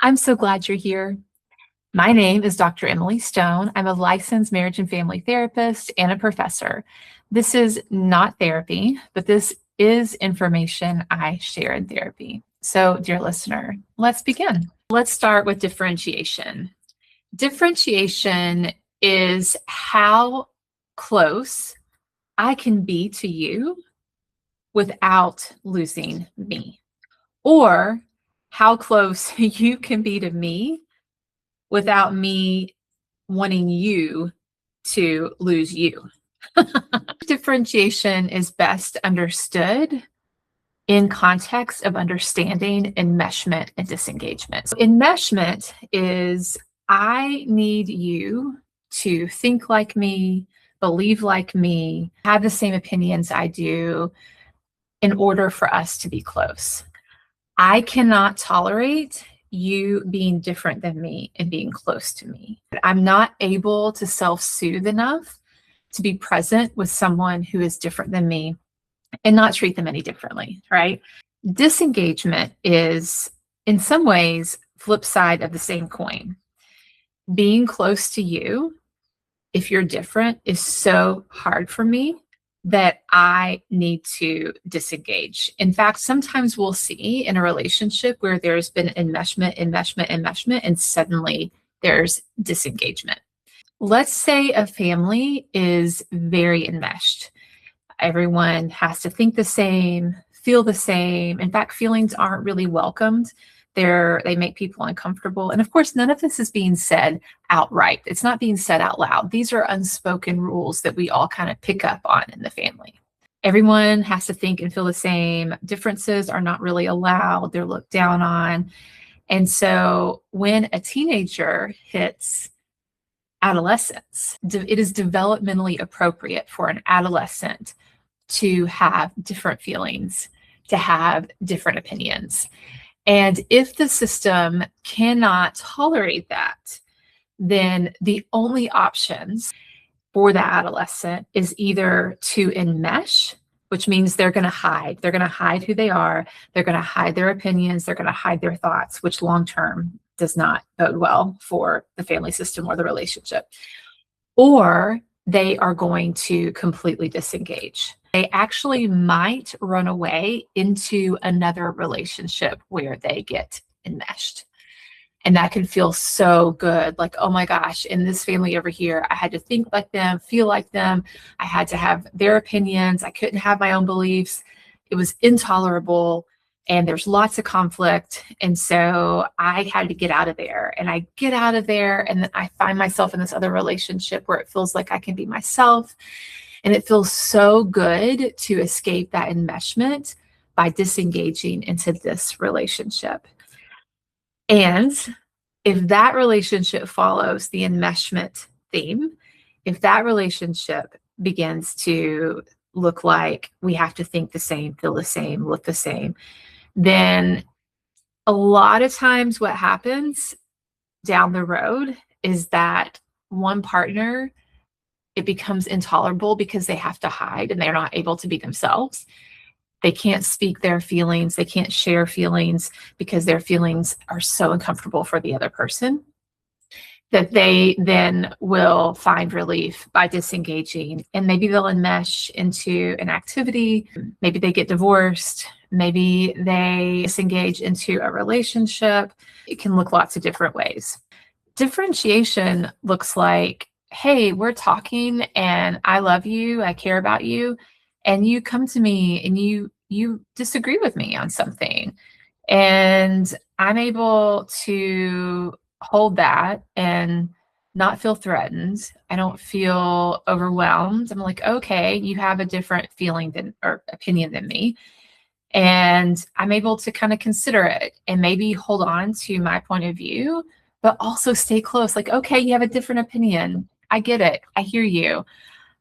I'm so glad you're here. My name is Dr. Emily Stone. I'm a licensed marriage and family therapist and a professor. This is not therapy, but this is information I share in therapy. So, dear listener, let's begin. Let's start with differentiation. Differentiation is how close I can be to you without losing me, or how close you can be to me without me wanting you to lose you. Differentiation is best understood in context of understanding enmeshment and disengagement. So enmeshment is I need you to think like me, believe like me, have the same opinions I do in order for us to be close. I cannot tolerate you being different than me and being close to me. I'm not able to self-soothe enough to be present with someone who is different than me and not treat them any differently, right? Disengagement is, in some ways, flip side of the same coin. Being close to you, if you're different, is so hard for me that I need to disengage. In fact, sometimes we'll see in a relationship where there's been enmeshment, and suddenly there's disengagement. Let's say a family is very enmeshed. Everyone has to think the same, feel the same. In fact, feelings aren't really welcomed. They make people uncomfortable. And of course, none of this is being said outright. It's not being said out loud. These are unspoken rules that we all kind of pick up on in the family. Everyone has to think and feel the same. Differences are not really allowed. They're looked down on. And so when a teenager hits adolescence, it is developmentally appropriate for an adolescent to have different feelings, to have different opinions. And if the system cannot tolerate that, then the only options for that adolescent is either to enmesh, which means they're going to hide. They're going to hide who they are. They're going to hide their opinions. They're going to hide their thoughts, which long-term does not bode well for the family system or the relationship. Or they are going to completely disengage. They actually might run away into another relationship where they get enmeshed. And that can feel so good. Like, oh my gosh, in this family over here, I had to think like them, feel like them. I had to have their opinions. I couldn't have my own beliefs. It was intolerable. And there's lots of conflict. And so I had to get out of there. And I get out of there. And then I find myself in this other relationship where it feels like I can be myself. And it feels so good to escape that enmeshment by disengaging into this relationship. And if that relationship follows the enmeshment theme, if that relationship begins to look like we have to think the same, feel the same, look the same, then a lot of times what happens down the road is that one partner, it becomes intolerable because they have to hide and they're not able to be themselves. They can't speak their feelings. They can't share feelings because their feelings are so uncomfortable for the other person that they then will find relief by disengaging. And maybe they'll enmesh into an activity. Maybe they get divorced. Maybe they disengage into a relationship. It can look lots of different ways. Differentiation looks like, hey, we're talking and I love you, I care about you, and you come to me and you disagree with me on something. And I'm able to hold that and not feel threatened. I don't feel overwhelmed. I'm like, okay, you have a different feeling or opinion than me. And I'm able to kind of consider it and maybe hold on to my point of view, but also stay close. Like, okay, you have a different opinion. I get it. I hear you.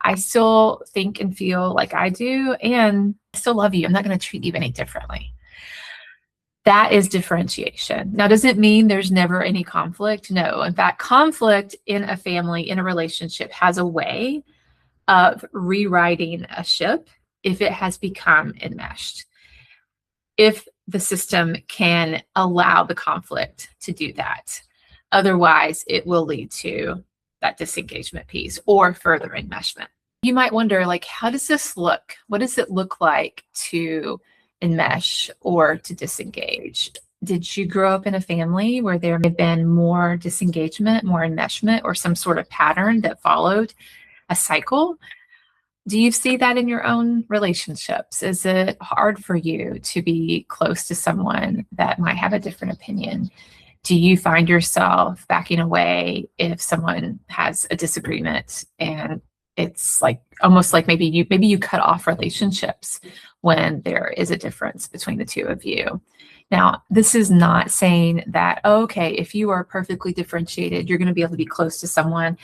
I still think and feel like I do, and I still love you. I'm not going to treat you any differently. That is differentiation. Now, does it mean there's never any conflict? No. In fact, conflict in a family, in a relationship, has a way of rewriting a ship if it has become enmeshed. If the system can allow the conflict to do that. Otherwise, it will lead to that disengagement piece or further enmeshment. You might wonder, like, how does this look? What does it look like to enmesh or to disengage? Did you grow up in a family where there may have been more disengagement, more enmeshment, or some sort of pattern that followed a cycle? Do you see that in your own relationships? Is it hard for you to be close to someone that might have a different opinion? Do you find yourself backing away if someone has a disagreement, and it's like almost like maybe you cut off relationships when there is a difference between the two of you? Now, this is not saying that, okay, if you are perfectly differentiated, you're going to be able to be close to someone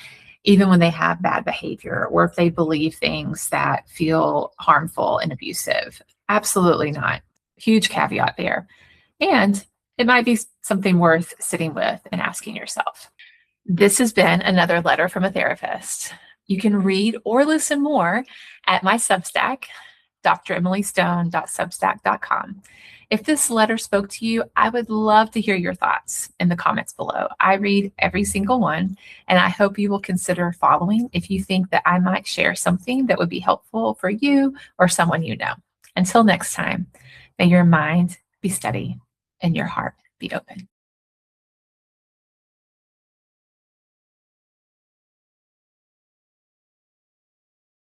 even when they have bad behavior or if they believe things that feel harmful and abusive. Absolutely not. Huge caveat there. And it might be something worth sitting with and asking yourself. This has been another letter from a therapist. You can read or listen more at my Substack, dremilystone.substack.com. If this letter spoke to you, I would love to hear your thoughts in the comments below. I read every single one, and I hope you will consider following if you think that I might share something that would be helpful for you or someone you know. Until next time, may your mind be steady and your heart be open.